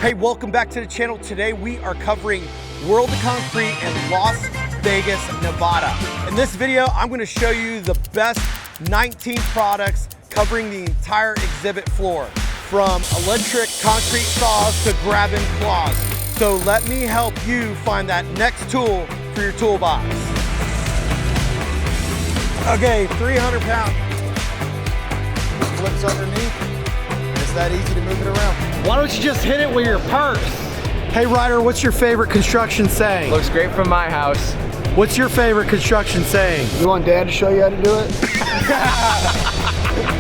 Hey, welcome back to the channel. Today we are covering World of Concrete in Las Vegas, Nevada. In this video, I'm gonna show you the best 19 products covering the entire exhibit floor, from electric concrete saws to grabbing claws. So let me help you find that next tool for your toolbox. Okay, 300 pounds. Flips underneath. It's that easy to move it around. Why don't you just hit it with your purse? Hey Ryder, what's your favorite construction saying? Looks great from my house. What's your favorite construction saying? You want Dad to show you how to do it?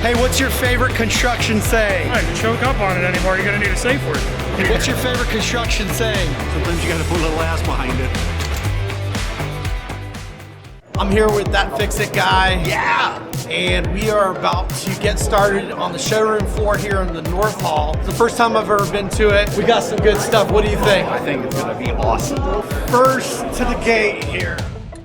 Hey, what's your favorite construction saying? All right, to choke up on it anymore, you're gonna need a safe word. What's your favorite construction saying? Sometimes you gotta put a little ass behind it. I'm here with That Fix It guy. Yeah! And we are about to get started on the showroom floor here in the North Hall. It's the first time I've ever been to it. We got some good stuff. What do you think? I think it's gonna be awesome. First to the gate here.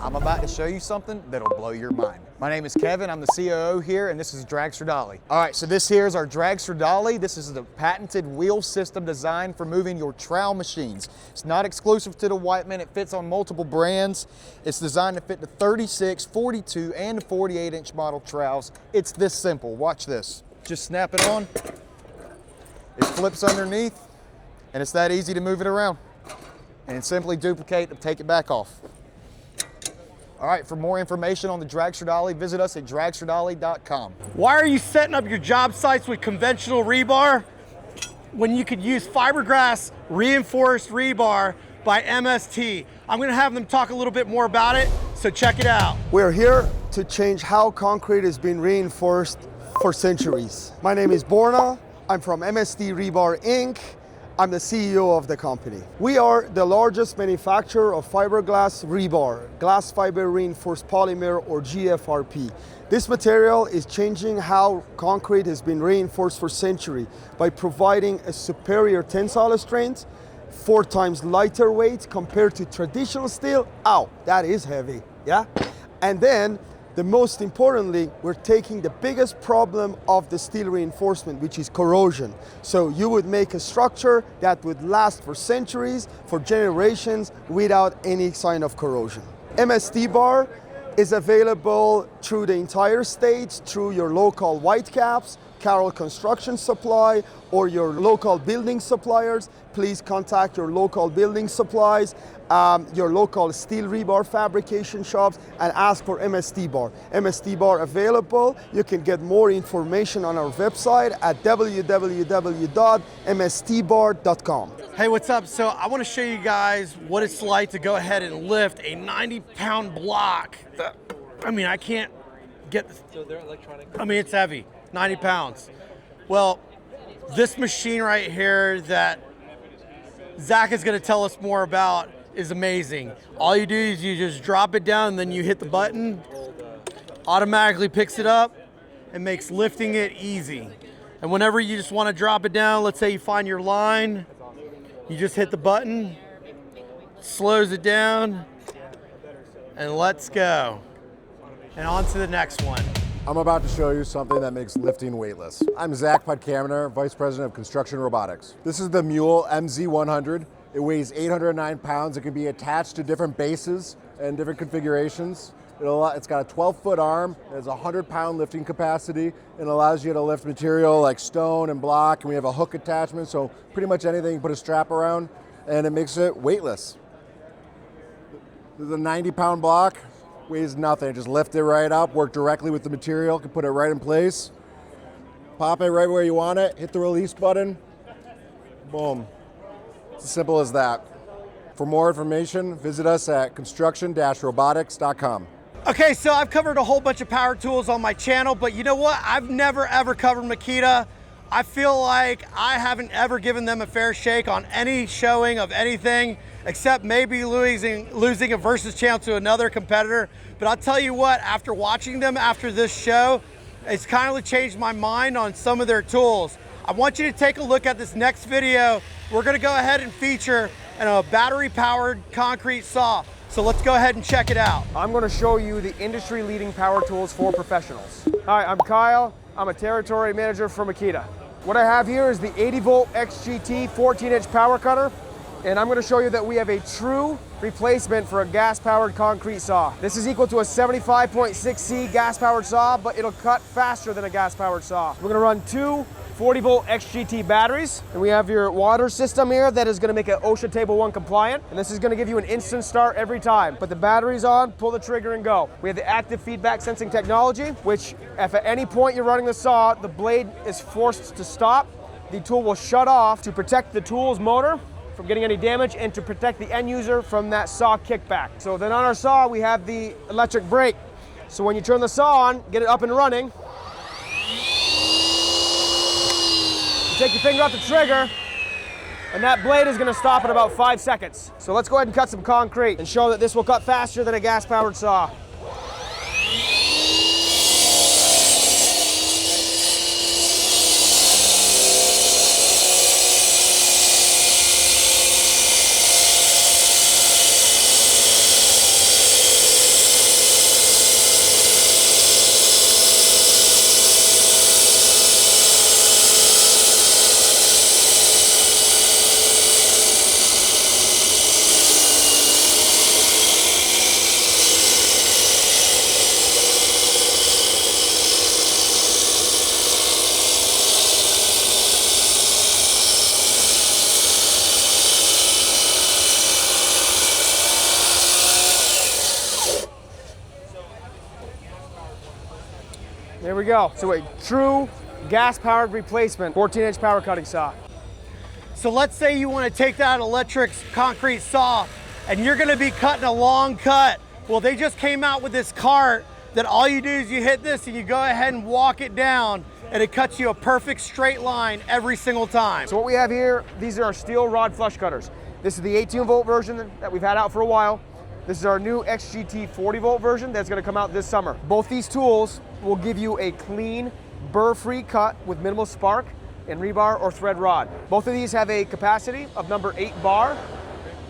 I'm about to show you something that'll blow your mind. My name is Kevin, I'm the COO here, and this is DragsterDolly. All right, so this here is our DragsterDolly. This is the patented wheel system designed for moving your trowel machines. It's not exclusive to the Whiteman, it fits on multiple brands. It's designed to fit the 36, 42, and 48-inch model trowels. It's this simple, watch this. Just snap it on, it flips underneath, and it's that easy to move it around. And simply duplicate and take it back off. All right, for more information on the DragsterDolly, visit us at DragsterDolly.com. Why are you setting up your job sites with conventional rebar when you could use fiberglass reinforced rebar by MST? I'm gonna have them talk a little bit more about it, so check it out. We're here to change how concrete has been reinforced for centuries. My name is Borna. I'm from MST Rebar Inc. I'm the CEO of the company. We are the largest manufacturer of fiberglass rebar, glass fiber reinforced polymer, or GFRP. This material is changing how concrete has been reinforced for centuries by providing a superior tensile strength, 4 times lighter weight compared to traditional steel. Ow, that is heavy, yeah? And then, the most importantly, we're taking the biggest problem of the steel reinforcement, which is corrosion. So you would make a structure that would last for centuries, for generations, without any sign of corrosion. MSTbar is available through the entire state, through your local Whitecaps, Carroll Construction Supply, or your local building suppliers. Please contact your local building supplies, your local steel rebar fabrication shops, and ask for MSTbar. MSTbar available. You can get more information on our website at www.mstbar.com. Hey, what's up? So I wanna show you guys what it's like to go ahead and lift a 90-pound block. I can't get this. So they're electronic? It's heavy, 90 pounds. Well, this machine right here that Zach is gonna tell us more about is amazing. All you do is you just drop it down and then you hit the button, automatically picks it up and makes lifting it easy. And whenever you just wanna drop it down, let's say you find your line, you just hit the button, slows it down, and let's go. And on to the next one. I'm about to show you something that makes lifting weightless. I'm Zach Podkaminer, Vice President of Construction Robotics. This is the Mule MZ100. It weighs 809 pounds. It can be attached to different bases and different configurations. It's got a 12-foot arm. It has a 100-pound lifting capacity and allows you to lift material like stone and block. And we have a hook attachment, so pretty much anything you put a strap around, and it makes it weightless. This is a 90-pound block. Weighs nothing. Just lift it right up, work directly with the material, can put it right in place, pop it right where you want it, hit the release button, boom. It's as simple as that. For more information, visit us at construction-robotics.com. Okay, so I've covered a whole bunch of power tools on my channel, but you know what? I've never ever covered Makita. I feel like I haven't ever given them a fair shake on any showing of anything, except maybe losing a versus channel to another competitor. But I'll tell you what, after watching them after this show, it's kind of changed my mind on some of their tools. I want you to take a look at this next video. We're gonna go ahead and feature a battery-powered concrete saw. So let's go ahead and check it out. I'm going to show you the industry-leading power tools for professionals. Hi, I'm Kyle. I'm a territory manager for Makita. What I have here is the 80 volt XGT 14-inch power cutter, and I'm gonna show you that we have a true replacement for a gas-powered concrete saw. This is equal to a 75.6C gas-powered saw, but it'll cut faster than a gas-powered saw. We're gonna run two 40 volt XGT batteries, and we have your water system here that is gonna make it OSHA Table 1 compliant, and this is gonna give you an instant start every time. Put the batteries on, pull the trigger and go. We have the active feedback sensing technology, which if at any point you're running the saw, the blade is forced to stop, the tool will shut off to protect the tool's motor from getting any damage and to protect the end user from that saw kickback. So then on our saw, we have the electric brake. So when you turn the saw on, get it up and running, take your finger off the trigger, and that blade is gonna stop in about 5 seconds. So let's go ahead and cut some concrete and show that this will cut faster than a gas-powered saw. There we go. So a true gas-powered replacement 14-inch power cutting saw. So let's say you want to take that electric concrete saw and you're going to be cutting a long cut. Well, they just came out with this cart that all you do is you hit this and you go ahead and walk it down, and it cuts you a perfect straight line every single time. So what we have here, these are our steel rod flush cutters. This is the 18 volt version that we've had out for a while. This is our new XGT 40 volt version that's gonna come out this summer. Both these tools will give you a clean, burr-free cut with minimal spark and rebar or thread rod. Both of these have a capacity of number 8 bar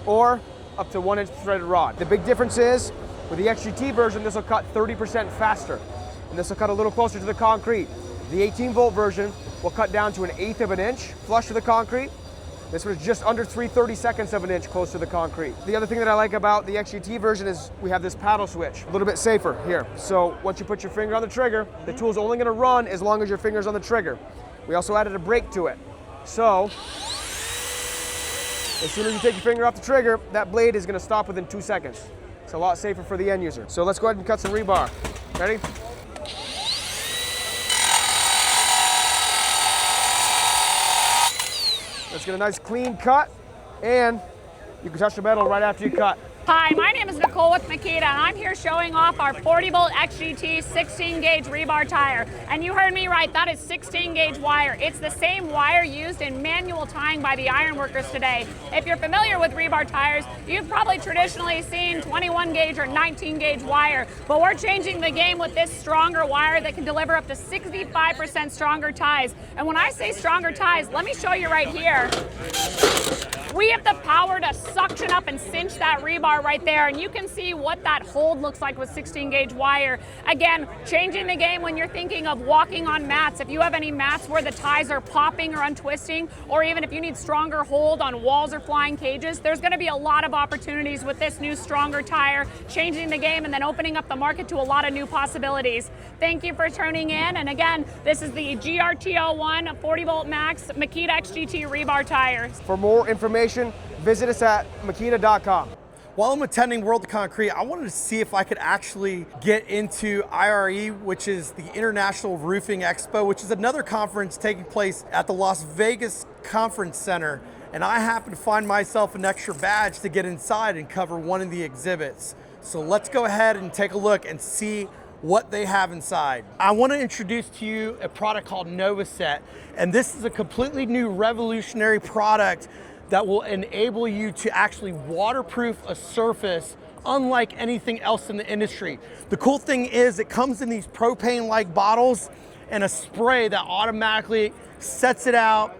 or up to 1-inch threaded rod. The big difference is, with the XGT version, this will cut 30% faster, and this will cut a little closer to the concrete. The 18 volt version will cut down to 1/8 of an inch flush to the concrete. This was just under 3/32 of an inch close to the concrete. The other thing that I like about the XGT version is we have this paddle switch, a little bit safer here. So once you put your finger on the trigger, the tool's only gonna run as long as your finger's on the trigger. We also added a brake to it. So as soon as you take your finger off the trigger, that blade is gonna stop within 2 seconds. It's a lot safer for the end user. So let's go ahead and cut some rebar. Ready? Let's get a nice clean cut, and you can touch the metal right after you cut. Hi, my name is Nicole with Makita, and I'm here showing off our 40 volt XGT 16 gauge rebar tire. And you heard me right, that is 16 gauge wire. It's the same wire used in manual tying by the iron workers today. If you're familiar with rebar tires, you've probably traditionally seen 21 gauge or 19 gauge wire, but we're changing the game with this stronger wire that can deliver up to 65% stronger ties. And when I say stronger ties, let me show you right here. We have the power to suction up and cinch that rebar right there, and you can see what that hold looks like with 16 gauge wire. Again, changing the game when you're thinking of walking on mats. If you have any mats where the ties are popping or untwisting, or even if you need stronger hold on walls or flying cages, there's gonna be a lot of opportunities with this new stronger tire, changing the game and then opening up the market to a lot of new possibilities. Thank you for tuning in, and again, this is the GRTO1 40 volt max Makita XGT rebar tires. For more information, visit us at makita.com. While I'm attending World of Concrete, I wanted to see if I could actually get into IRE, which is the International Roofing Expo, which is another conference taking place at the Las Vegas Conference Center. And I happen to find myself an extra badge to get inside and cover one of the exhibits. So let's go ahead and take a look and see what they have inside. I want to introduce to you a product called NovaSet, and this is a completely new revolutionary product that will enable you to actually waterproof a surface unlike anything else in the industry. The cool thing is it comes in these propane-like bottles and a spray that automatically sets it out,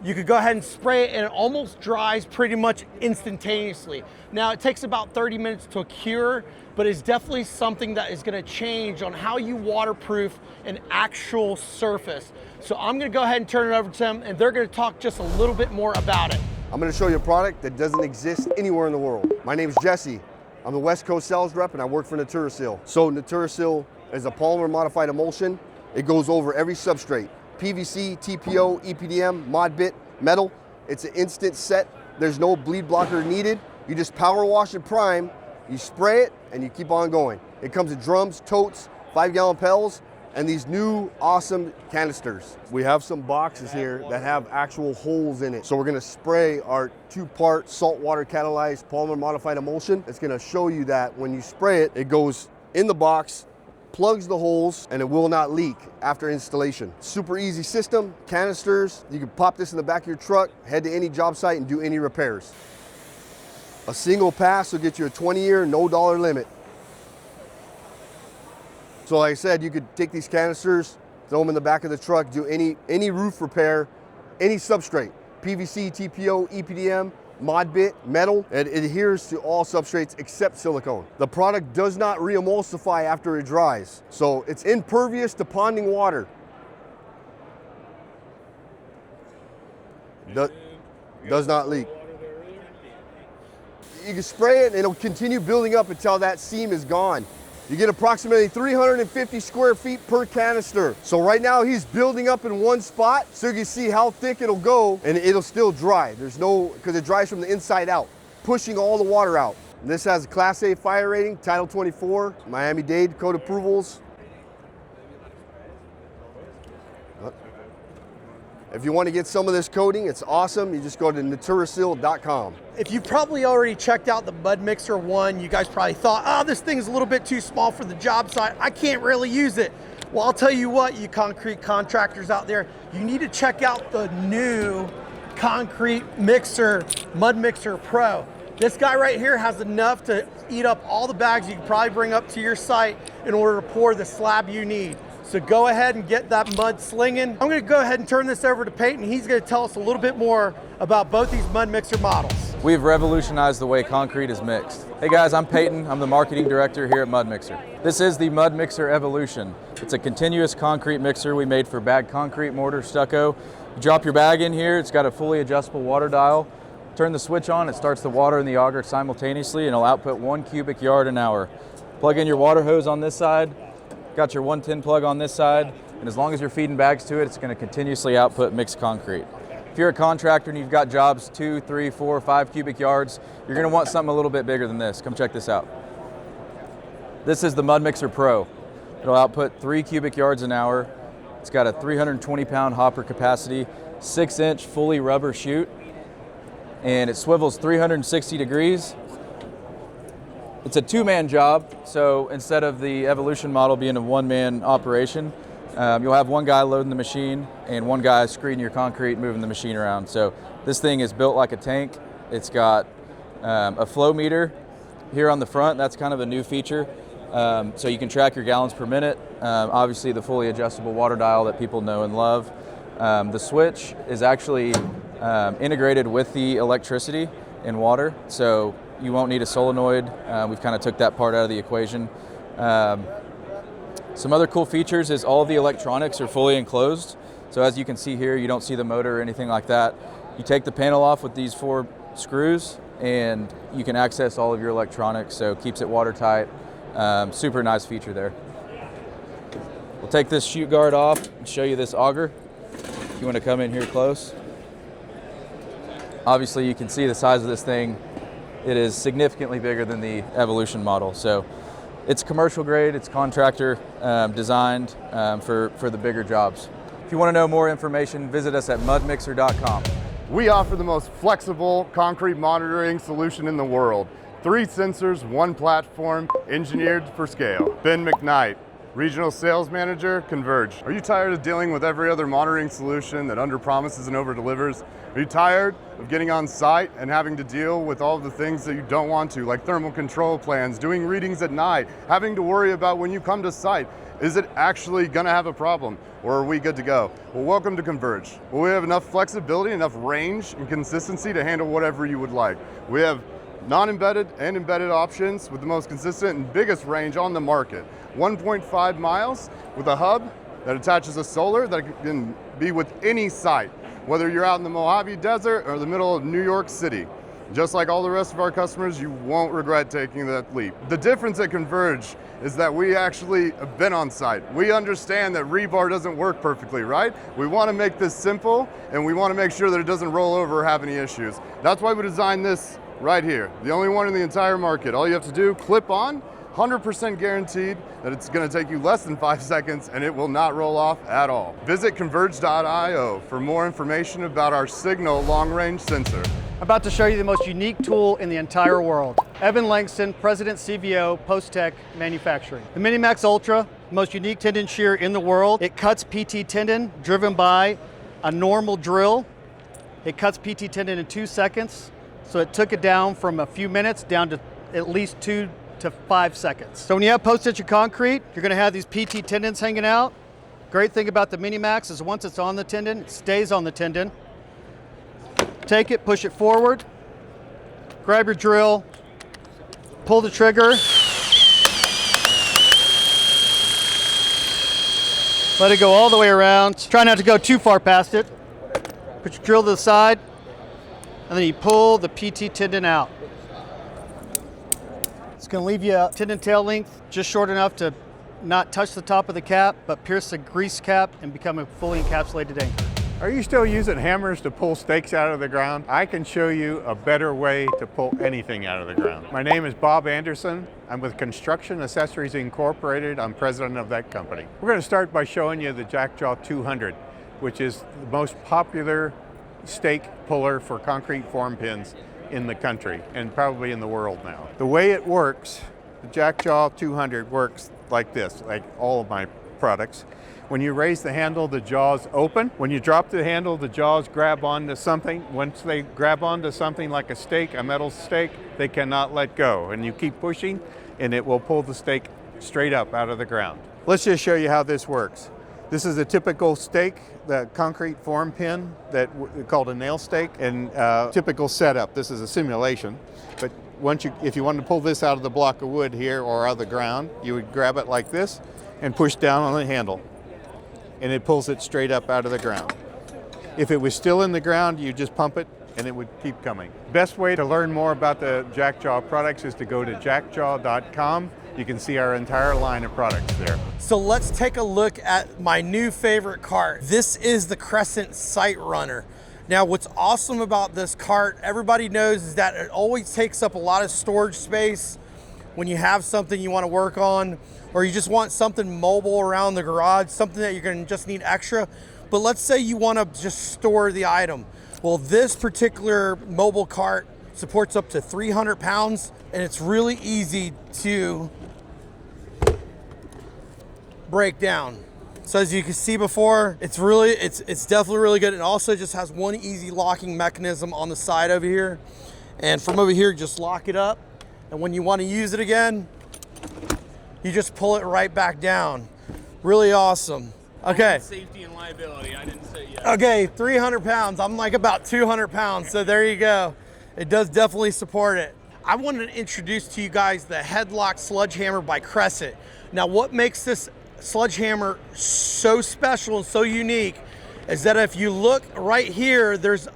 you could go ahead and spray it and it almost dries pretty much instantaneously. Now it takes about 30 minutes to cure, but it's definitely something that is gonna change on how you waterproof an actual surface. So I'm gonna go ahead and turn it over to them and they're gonna talk just a little bit more about it. I'm gonna show you a product that doesn't exist anywhere in the world. My name is Jesse. I'm the West Coast sales rep and I work for Naturaseal. So Naturaseal is a polymer modified emulsion. It goes over every substrate. PVC, TPO, EPDM, ModBit, metal. It's an instant set. There's no bleed blocker needed. You just power wash and prime, you spray it, and you keep on going. It comes in drums, totes, 5-gallon pails, and these new awesome canisters. We have some boxes here that have actual holes in it. So we're gonna spray our 2-part saltwater catalyzed polymer modified emulsion. It's gonna show you that when you spray it, it goes in the box, plugs the holes, and it will not leak after installation. Super easy system, canisters. You can pop this in the back of your truck, head to any job site and do any repairs. A single pass will get you a 20-year, no dollar limit. So like I said, you could take these canisters, throw them in the back of the truck, do any roof repair, any substrate, PVC, TPO, EPDM, ModBit, metal. It adheres to all substrates except silicone. The product does not re-emulsify after it dries. So it's impervious to ponding water. Does not leak. You can spray it and it'll continue building up until that seam is gone. You get approximately 350 square feet per canister. So right now he's building up in one spot so you can see how thick it'll go and it'll still dry. There's no, because it dries from the inside out, pushing all the water out. And this has a Class A fire rating, Title 24, Miami-Dade code approvals. If you want to get some of this coating, it's awesome. You just go to Naturaseal.com. If you probably already checked out the Mudmixer 1, you guys probably thought, oh, this thing's a little bit too small for the job site. I can't really use it. Well, I'll tell you what, you concrete contractors out there, you need to check out the new concrete mixer, Mudmixer Pro. This guy right here has enough to eat up all the bags you can probably bring up to your site in order to pour the slab you need. So go ahead and get that mud slinging. I'm gonna go ahead and turn this over to Peyton. He's gonna tell us a little bit more about both these Mudmixer models. We've revolutionized the way concrete is mixed. Hey guys, I'm Peyton. I'm the marketing director here at Mudmixer. This is the Mudmixer Evolution. It's a continuous concrete mixer we made for bagged concrete, mortar, stucco. You drop your bag in here, it's got a fully adjustable water dial. Turn the switch on, it starts the water and the auger simultaneously and it'll output 1 cubic yard an hour. Plug in your water hose on this side, got your 110 plug on this side, and as long as you're feeding bags to it, it's going to continuously output mixed concrete. If you're a contractor and you've got jobs 2, 3, 4, 5 cubic yards, you're going to want something a little bit bigger than this. Come check this out. This is the Mudmixer Pro. It'll output 3 cubic yards an hour. It's got a 320-pound hopper capacity, 6-inch fully rubber chute, and it swivels 360 degrees. It's a 2-man job, so instead of the Evolution model being a 1-man operation, you'll have one guy loading the machine and one guy screening your concrete, moving the machine around. So this thing is built like a tank. It's got a flow meter here on the front. That's kind of a new feature. So you can track your gallons per minute. Obviously the fully adjustable water dial that people know and love. The switch is actually integrated with the electricity and water, so you won't need a solenoid. We've kind of took that part out of the equation. Some other cool features is all the electronics are fully enclosed. So as you can see here, you don't see the motor or anything like that. You take the panel off with these 4 screws and you can access all of your electronics, so it keeps it watertight. Super nice feature there. We'll take this chute guard off and show you this auger. If you want to come in here close. Obviously you can see the size of this thing. It is significantly bigger than the Evolution model. So it's commercial grade, it's contractor designed for the bigger jobs. If you want to know more information, visit us at mudmixer.com. We offer the most flexible concrete monitoring solution in the world. 3 sensors, 1 platform, engineered for scale. Ben McKnight, Regional Sales Manager, Converged. Are you tired of dealing with every other monitoring solution that underpromises and overdelivers? Are you tired of getting on site and having to deal with all of the things that you don't want to, like thermal control plans, doing readings at night, having to worry about when you come to site, is it actually gonna have a problem, or are we good to go? Well, welcome to Converged. Well, we have enough flexibility, enough range and consistency to handle whatever you would like. We have non-embedded and embedded options with the most consistent and biggest range on the market. 1.5 miles with a hub that attaches a solar that can be with any site, whether you're out in the Mojave Desert or the middle of New York City. Just like all the rest of our customers, you won't regret taking that leap. The difference at Converge is that we actually have been on site. We understand that rebar doesn't work perfectly, right? We want to make this simple, and we want to make sure that it doesn't roll over or have any issues. That's why we designed this right here. The only one in the entire market. All you have to do, clip on, 100% guaranteed that it's going to take you less than 5 seconds and it will not roll off at all. Visit converge.io for more information about our Signal long-range sensor. I'm about to show you the most unique tool in the entire world. Evan Langston, President CVO, Post-Tech Manufacturing. The Minimax Ultra, the most unique tendon shear in the world. It cuts PT tendon driven by a normal drill. It cuts PT tendon in 2 seconds. So it took it down from a few minutes down to at least 2 to 5 seconds. So when you have post-tension concrete, you're gonna have these PT tendons hanging out. Great thing about the Minimax is once it's on the tendon, it stays on the tendon. Take it, push it forward, grab your drill, pull the trigger, let it go all the way around. Try not to go too far past it. Put your drill to the side, and then you pull the PT tendon out. It's going to leave you a tendon tail length just short enough to not touch the top of the cap, but pierce the grease cap and become a fully encapsulated anchor. Are you still using hammers to pull stakes out of the ground? I can show you a better way to pull anything out of the ground. My name is Bob Anderson. I'm with Construction Accessories Incorporated. I'm president of that company. We're going to start by showing you the Jackdaw 200, which is the most popular stake puller for concrete form pins in the country and probably in the world now. The way it works, the Jackdaw 200 works like this, like all of my products. When you raise the handle, the jaws open. When you drop the handle, the jaws grab onto something. Once they grab onto something like a stake, a metal stake, they cannot let go. And you keep pushing and it will pull the stake straight up out of the ground. Let's just show you how this works. This is a typical stake, the concrete form pin that called a nail stake, and typical setup. This is a simulation, but if you wanted to pull this out of the block of wood here or out of the ground, you would grab it like this and push down on the handle, and it pulls it straight up out of the ground. If it was still in the ground, you just pump it and it would keep coming. Best way to learn more about the Jackdaw products is to go to jackdaw.com. You can see our entire line of products there. So let's take a look at my new favorite cart. This is the CrescentSiterunner. Now what's awesome about this cart, everybody knows, is that it always takes up a lot of storage space when you have something you want to work on, or you just want something mobile around the garage, something that you're going to just need extra. But let's say you want to just store the item. Well, this particular mobile cart supports up to 300 pounds, and it's really easy to break down. So as you can see before, it's definitely really good. It also just has one easy locking mechanism on the side over here. And from over here, just lock it up. And when you want to use it again, you just pull it right back down. Really awesome. Okay. Safety and liability, I didn't say yes. Okay, 300 pounds. I'm like about 200 pounds, so there you go. It does definitely support it. I wanted to introduce to you guys the headlock sledgehammer by Crescent. Now what makes this sledgehammer so special and so unique is that if you look right here, there's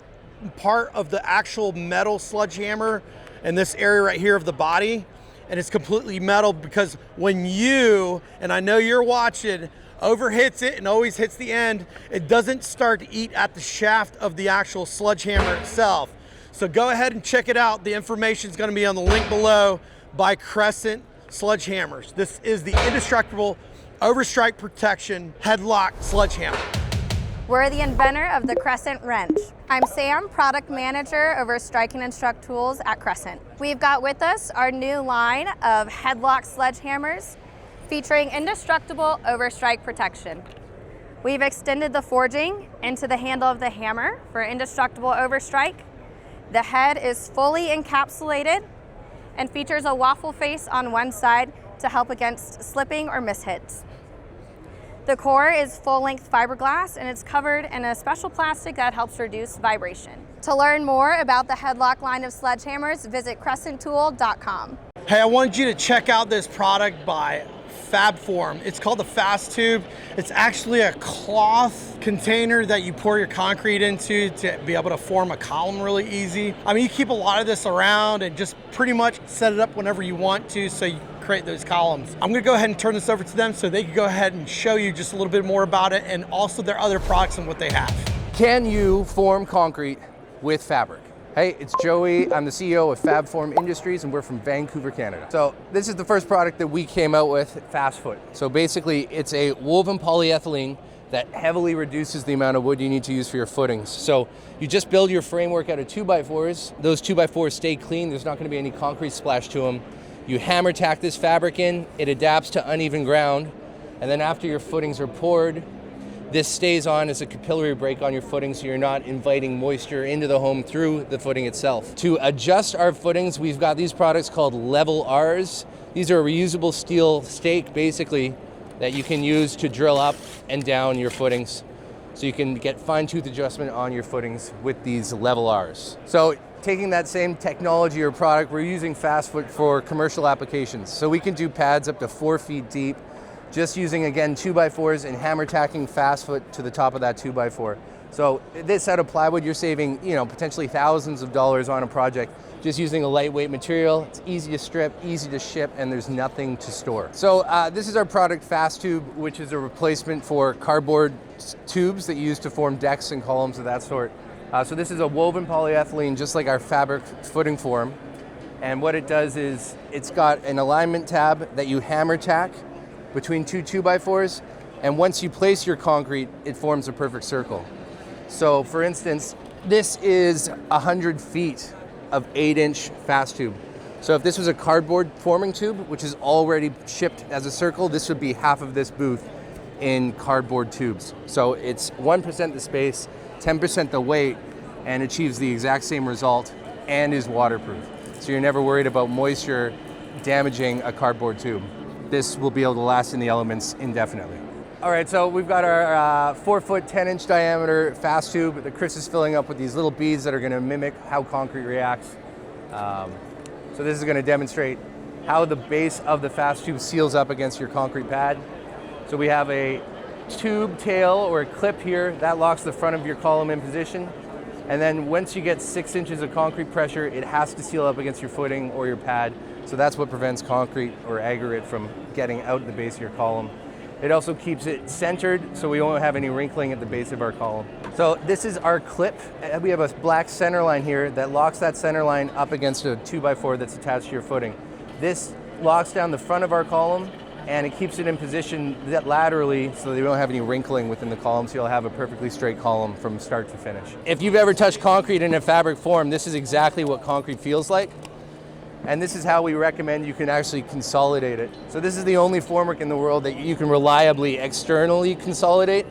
part of the actual metal sledgehammer in this area right here of the body, and it's completely metal because when you, and I know you're watching, overhits it and always hits the end, it doesn't start to eat at the shaft of the actual sledgehammer itself. So go ahead and check it out. The information is going to be on the link below by Crescent Sledgehammers. This is the indestructible overstrike protection headlock sledgehammer. We're the inventor of the Crescent wrench. I'm Sam, product manager over striking and struck tools at Crescent. We've got with us our new line of headlock sledgehammers featuring indestructible overstrike protection. We've extended the forging into the handle of the hammer for indestructible overstrike. The head is fully encapsulated and features a waffle face on one side to help against slipping or mishits. The core is full-length fiberglass and it's covered in a special plastic that helps reduce vibration. To learn more about the headlock line of sledgehammers, visit CrescentTool.com. Hey, I wanted you to check out this product by FAB-FORM. It's called the Fast Tube. It's actually a cloth container that you pour your concrete into to be able to form a column really easy. I mean, you keep a lot of this around and just pretty much set it up whenever you want to so you create those columns. I'm gonna go ahead and turn this over to them so they can go ahead and show you just a little bit more about it and also their other products and what they have. Can you form concrete with fabric? Hey, it's Joey. I'm the CEO of FAB-FORM Industries and we're from Vancouver, Canada. So this is the first product that we came out with, FastFoot. So basically it's a woven polyethylene that heavily reduces the amount of wood you need to use for your footings. So you just build your framework out of 2x4s. Those 2x4s stay clean. There's not gonna be any concrete splash to them. You hammer tack this fabric in, it adapts to uneven ground, and then after your footings are poured, this stays on as a capillary break on your footing so you're not inviting moisture into the home through the footing itself. To adjust our footings, we've got these products called Level Rs. These are a reusable steel stake, basically, that you can use to drill up and down your footings. So you can get fine-tooth adjustment on your footings with these Level Rs. So taking that same technology or product, we're using FastFoot for commercial applications. So we can do pads up to 4 feet deep, just using, again, 2x4s and hammer tacking FastFoot to the top of that 2x4. So this out of plywood, you're saving, potentially thousands of dollars on a project just using a lightweight material. It's easy to strip, easy to ship, and there's nothing to store. So this is our product, Fast Tube, which is a replacement for cardboard tubes that you use to form decks and columns of that sort. So this is a woven polyethylene, just like our fabric footing form. And what it does is it's got an alignment tab that you hammer tack between two 2x4s. And once you place your concrete, it forms a perfect circle. So for instance, this is 100 feet of 8-inch Fast Tube. So if this was a cardboard forming tube, which is already shipped as a circle, this would be half of this booth in cardboard tubes. So it's 1% the space, 10% the weight, and achieves the exact same result and is waterproof. So you're never worried about moisture damaging a cardboard tube. This will be able to last in the elements indefinitely. All right, so we've got our 4-foot, 10-inch diameter Fast Tube that Chris is filling up with these little beads that are gonna mimic how concrete reacts. So this is gonna demonstrate how the base of the Fast Tube seals up against your concrete pad. So we have a tube tail or a clip here that locks the front of your column in position. And then once you get 6 inches of concrete pressure, it has to seal up against your footing or your pad. So that's what prevents concrete or aggregate from getting out the base of your column. It also keeps it centered so we won't have any wrinkling at the base of our column. So this is our clip. We have a black center line here that locks that center line up against a 2x4 that's attached to your footing. This locks down the front of our column and it keeps it in position laterally so that you don't have any wrinkling within the column, so you'll have a perfectly straight column from start to finish. If you've ever touched concrete in a fabric form, this is exactly what concrete feels like. And this is how we recommend you can actually consolidate it. So this is the only formwork in the world that you can reliably externally consolidate.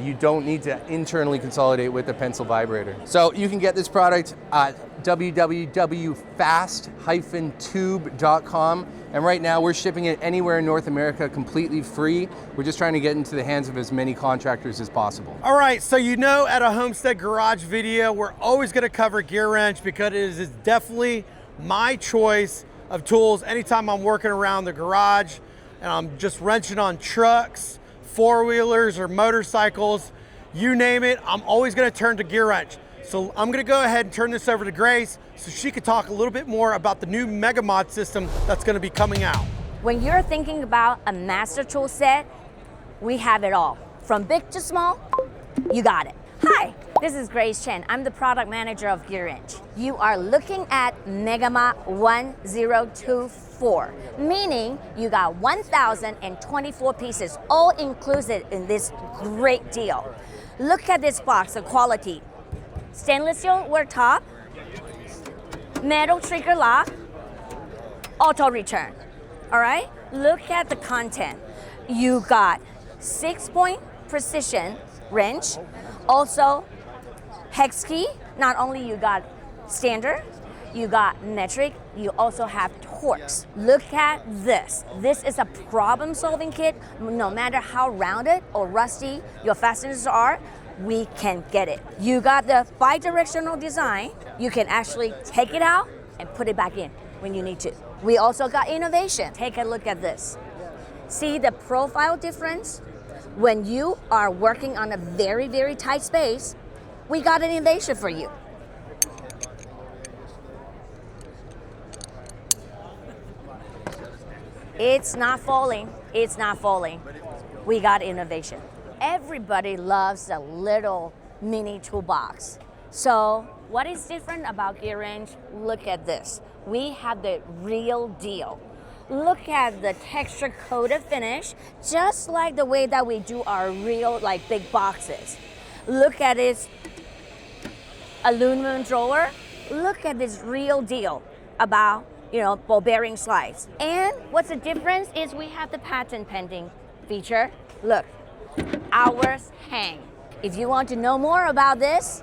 You don't need to internally consolidate with a pencil vibrator. So you can get this product at www.fast-tube.com. And right now we're shipping it anywhere in North America completely free. We're just trying to get into the hands of as many contractors as possible. All right, so at a homestead garage video, we're always gonna cover Gearwrench because it is definitely my choice of tools anytime I'm working around the garage and I'm just wrenching on trucks, four-wheelers or motorcycles, you name it, I'm always gonna turn to Gearwrench. So I'm gonna go ahead and turn this over to Grace so she could talk a little bit more about the new Megamod system that's gonna be coming out. When you're thinking about a master tool set, we have it all. From big to small, you got it. Hi, this is Grace Chen. I'm the product manager of Gearwrench. You are looking at Megamod 1024, meaning you got 1,024 pieces, all included in this great deal. Look at this box, the quality. Stainless steel work top, metal trigger lock, auto return, all right? Look at the content. You got 6-point precision wrench, also hex key. Not only you got standard, you got metric, you also have Torx. Look at this. This is a problem-solving kit. No matter how rounded or rusty your fasteners are, we can get it. You got the bi-directional design. You can actually take it out and put it back in when you need to. We also got innovation. Take a look at this. See the profile difference? When you are working on a very, very tight space, we got an innovation for you. It's not falling. It's not falling. We got innovation. Everybody loves a little mini toolbox. So what is different about Gearwrench? Look at this. We have the real deal. Look at the texture coated finish, just like the way that we do our real like big boxes. Look at its aluminum drawer. Look at this real deal about ball bearing slides. And what's the difference is we have the patent pending feature. Look, ours hang. If you want to know more about this,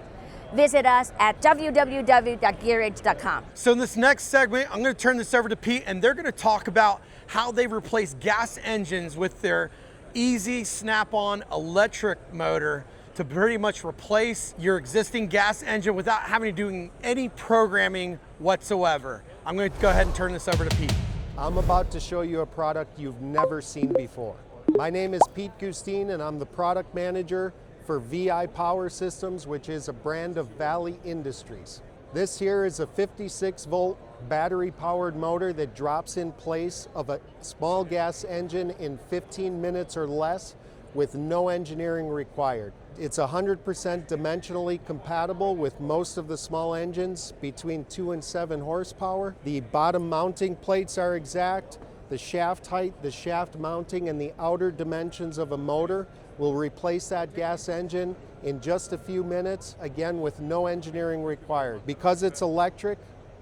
visit us at www.gearwrench.com. So in this next segment, I'm going to turn this over to Pete, and they're going to talk about how they replace gas engines with their easy snap-on electric motor to pretty much replace your existing gas engine without having to do any programming whatsoever. I'm going to go ahead and turn this over to Pete. I'm about to show you a product you've never seen before. My name is Pete Gustine, and I'm the product manager for ViPower Systems, which is a brand of Valley Industries. This here is a 56-volt battery-powered motor that drops in place of a small gas engine in 15 minutes or less with no engineering required. It's 100% dimensionally compatible with most of the small engines between 2 and 7 horsepower. The bottom mounting plates are exact. The shaft height, the shaft mounting, and the outer dimensions of a motor will replace that gas engine in just a few minutes, again with no engineering required. Because it's electric,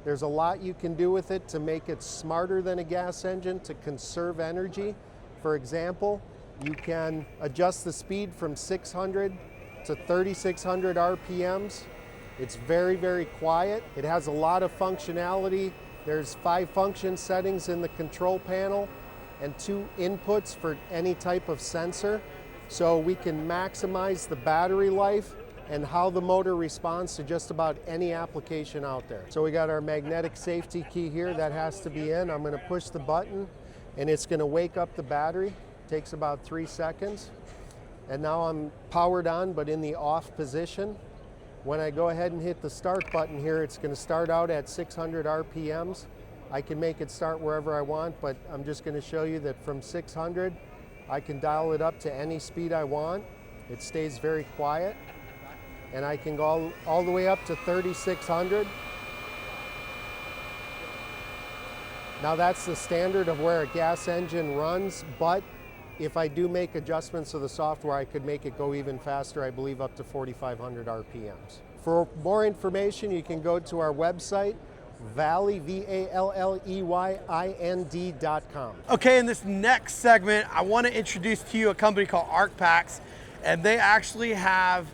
there's a lot you can do with it to make it smarter than a gas engine to conserve energy. For example, you can adjust the speed from 600 to 3600 RPMs. It's very, very quiet. It has a lot of functionality. There's 5 function settings in the control panel and 2 inputs for any type of sensor. So we can maximize the battery life and how the motor responds to just about any application out there. So we got our magnetic safety key here that has to be in. I'm going to push the button and it's going to wake up the battery. Takes about 3 seconds. And now I'm powered on but in the off position. When I go ahead and hit the start button here, it's going to start out at 600 RPMs. I can make it start wherever I want, but I'm just going to show you that from 600, I can dial it up to any speed I want. It stays very quiet. And I can go all the way up to 3600. Now that's the standard of where a gas engine runs, but if I do make adjustments to the software, I could make it go even faster, I believe up to 4,500 RPMs. For more information, you can go to our website, Valley, VALLEYIND.com. Okay, in this next segment, I want to introduce to you a company called ARKPAX, and they actually have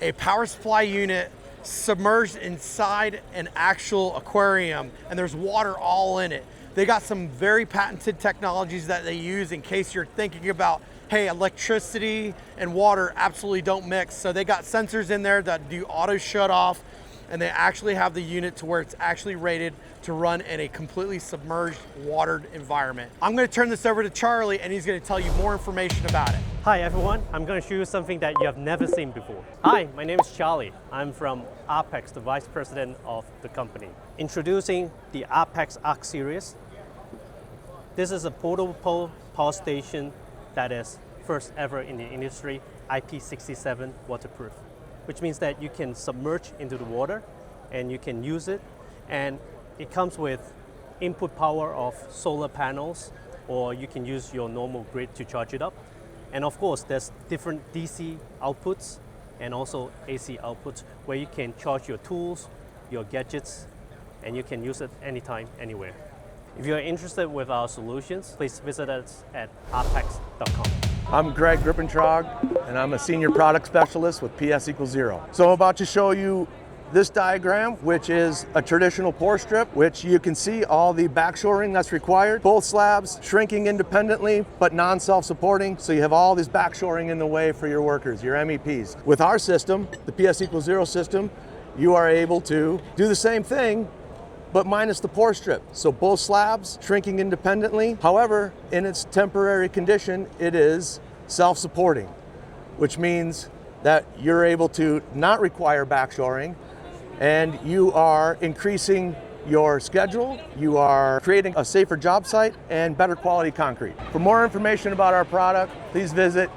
a power supply unit submerged inside an actual aquarium, and there's water all in it. They got some very patented technologies that they use in case you're thinking about, hey, electricity and water absolutely don't mix. So they got sensors in there that do auto shut off, and they actually have the unit to where it's actually rated to run in a completely submerged, watered environment. I'm gonna turn this over to Charlie, and he's gonna tell you more information about it. Hi everyone, I'm going to show you something that you have never seen before. Hi, my name is Charlie. I'm from ARKPAX, the Vice President of the company. Introducing the ARKPAX ARK series. This is a portable power station that is first ever in the industry, IP67 waterproof, which means that you can submerge into the water and you can use it, and it comes with input power of solar panels, or you can use your normal grid to charge it up. And of course, there's different DC outputs and also AC outputs where you can charge your tools, your gadgets, and you can use it anytime, anywhere. If you're interested with our solutions, please visit us at ARKPAX.com. I'm Greg Grippentrog, and I'm a senior product specialist with PS=0. So I'm about to show you this diagram, which is a traditional pour strip, which you can see all the back shoring that's required. Both slabs shrinking independently, but non-self-supporting, so you have all this back shoring in the way for your workers, your MEPs. With our system, the PS=0 system, you are able to do the same thing, but minus the pour strip. So both slabs shrinking independently. However, in its temporary condition, it is self-supporting, which means that you're able to not require back shoring, and you are increasing your schedule, you are creating a safer job site and better quality concrete. For more information about our product, please visit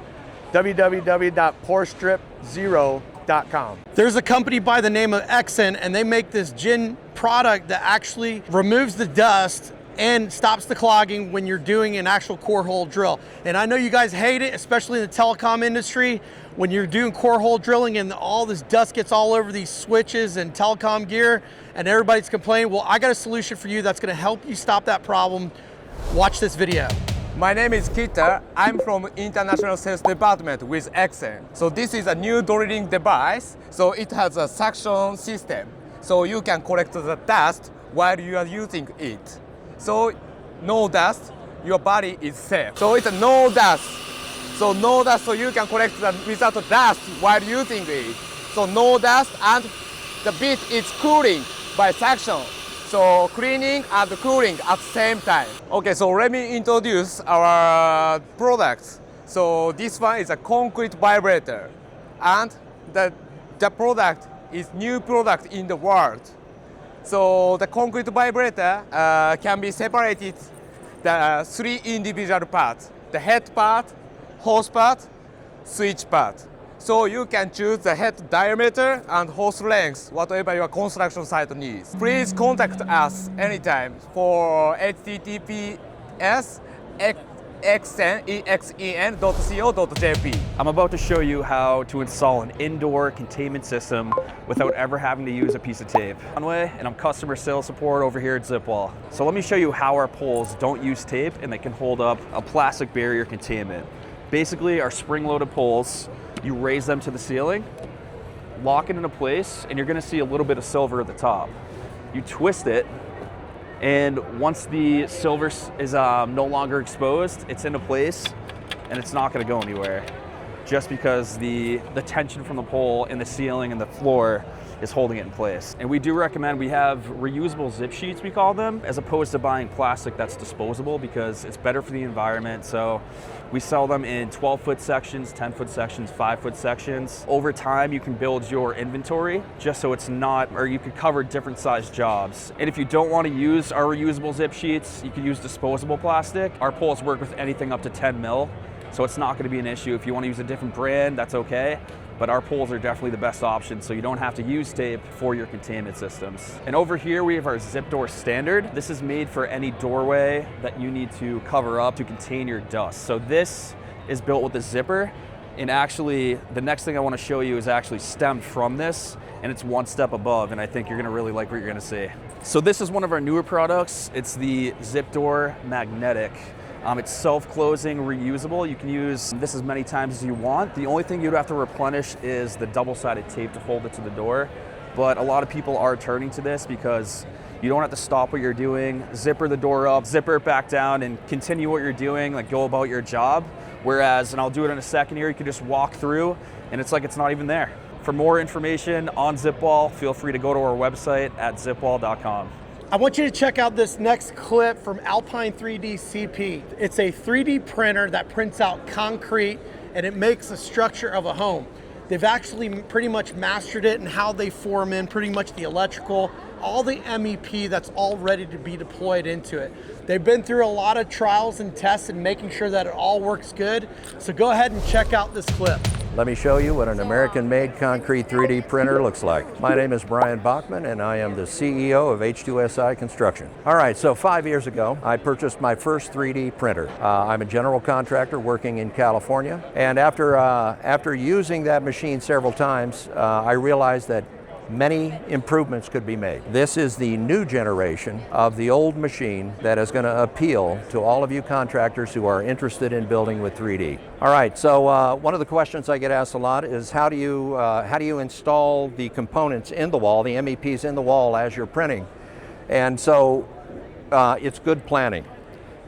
www.pourstrip0.com. There's a company by the name of Exen, and they make this gin product that actually removes the dust and stops the clogging when you're doing an actual core hole drill. And I know you guys hate it, especially in the telecom industry, when you're doing core hole drilling and all this dust gets all over these switches and telecom gear, and everybody's complaining. Well, I got a solution for you that's gonna help you stop that problem. Watch this video. My name is Makita. I'm from International Sales Department with exen. So this is a new drilling device. So it has a suction system. So you can collect the dust while you are using it. So no dust, your body is safe. So it's a no dust. So no dust, so you can collect the without dust while using it. So no dust, and the bit is cooling by suction. So cleaning and cooling at the same time. Okay, so let me introduce our products. So this one is a concrete vibrator, and the product is new product in the world. So the concrete vibrator can be separated the three individual parts: the head part, hose part, switch part. So you can choose the head diameter and hose length, whatever your construction site needs. Please contact us anytime for https exen.co.jp. I'm about to show you how to install an indoor containment system without ever having to use a piece of tape. And I'm customer sales support over here at ZIPWALL. So let me show you how our poles don't use tape and they can hold up a plastic barrier containment. Basically, our spring-loaded poles, you raise them to the ceiling, lock it into place, and you're gonna see a little bit of silver at the top. You twist it, and once the silver is no longer exposed, it's into place, and it's not gonna go anywhere, just because the tension from the pole and the ceiling and the floor is holding it in place. And we do recommend, we have reusable zip sheets, we call them, as opposed to buying plastic that's disposable, because it's better for the environment. So we sell them in 12-foot sections, 10-foot sections, 5-foot sections. Over time, you can build your inventory just so it's not, or you could cover different sized jobs. And if you don't want to use our reusable zip sheets, you can use disposable plastic. Our poles work with anything up to 10 mil, so it's not going to be an issue. If you want to use a different brand, that's okay. But our poles are definitely the best option, so you don't have to use tape for your containment systems. And over here we have our zip door standard. This is made for any doorway that you need to cover up to contain your dust. So this is built with a zipper, and actually the next thing I want to show you is actually stemmed from this, and it's one step above, and I think you're going to really like what you're going to see. So this is one of our newer products. It's the Zip Door Magnetic. It's self-closing, reusable. You can use this as many times as you want. The only thing you'd have to replenish is the double-sided tape to hold it to the door. But a lot of people are turning to this because you don't have to stop what you're doing, zipper the door up, zipper it back down, and continue what you're doing, like go about your job. Whereas, and I'll do it in a second here, you can just walk through and it's like it's not even there. For more information on ZIPWALL, feel free to go to our website at ZIPWALL.com. I want you to check out this next clip from Alpine 3D CP. It's a 3D printer that prints out concrete and it makes a structure of a home. They've actually pretty much mastered it and how they form in pretty much the electrical, all the MEP that's all ready to be deployed into it. They've been through a lot of trials and tests and making sure that it all works good. So go ahead and check out this clip. Let me show you what an American-made concrete 3D printer looks like. My name is Brian Bachman and I am the CEO of H2SI Construction. All right, so 5 years ago, I purchased my first 3D printer. I'm a general contractor working in California. And after using that machine several times, I realized that many improvements could be made. This is the new generation of the old machine that is going to appeal to all of you contractors who are interested in building with 3D. All right, so one of the questions I get asked a lot is how do you install the components in the wall, the MEPs in the wall as you're printing? And so it's good planning.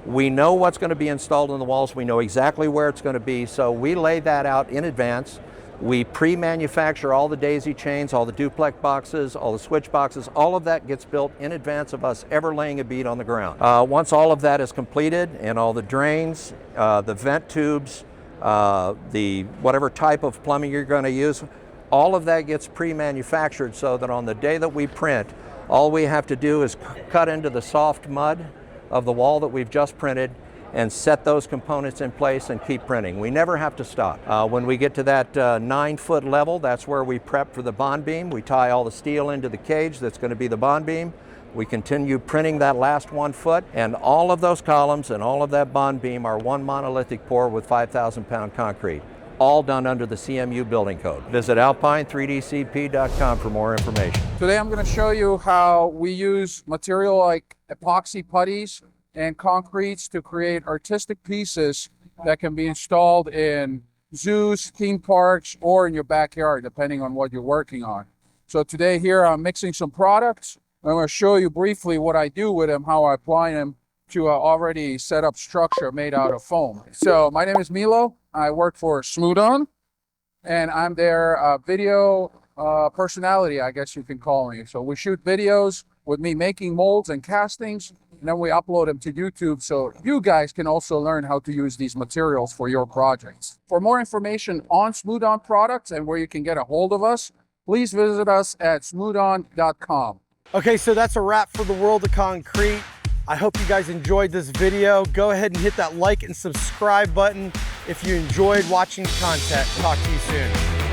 We know what's going to be installed in the walls. We know exactly where it's going to be, so we lay that out in advance. We pre-manufacture all the daisy chains, all the duplex boxes, all the switch boxes. All of that gets built in advance of us ever laying a bead on the ground. Once all of that is completed and all the drains, the vent tubes, the whatever type of plumbing you're going to use, all of that gets pre-manufactured so that on the day that we print, all we have to do is cut into the soft mud of the wall that we've just printed and set those components in place and keep printing. We never have to stop. When we get to that 9-foot level, that's where we prep for the bond beam. We tie all the steel into the cage that's going to be the bond beam. We continue printing that last 1 foot, and all of those columns and all of that bond beam are one monolithic pour with 5,000-pound concrete, all done under the CMU building code. Visit alpine3dcp.com for more information. Today I'm going to show you how we use material like epoxy putties and concretes to create artistic pieces that can be installed in zoos, theme parks, or in your backyard, depending on what you're working on. So today here I'm mixing some products. I'm going to show you briefly what I do with them, how I apply them to an already set up structure made out of foam. So my name is Milo. I work for Smooth-On, and I'm their video personality, I guess you can call me. So we shoot videos with me making molds and castings, and then we upload them to YouTube so you guys can also learn how to use these materials for your projects. For more information on Smooth-On products and where you can get a hold of us, please visit us at smoothon.com. Okay, so that's a wrap for the World of Concrete. I hope you guys enjoyed this video. Go ahead and hit that like and subscribe button if you enjoyed watching the content. Talk to you soon.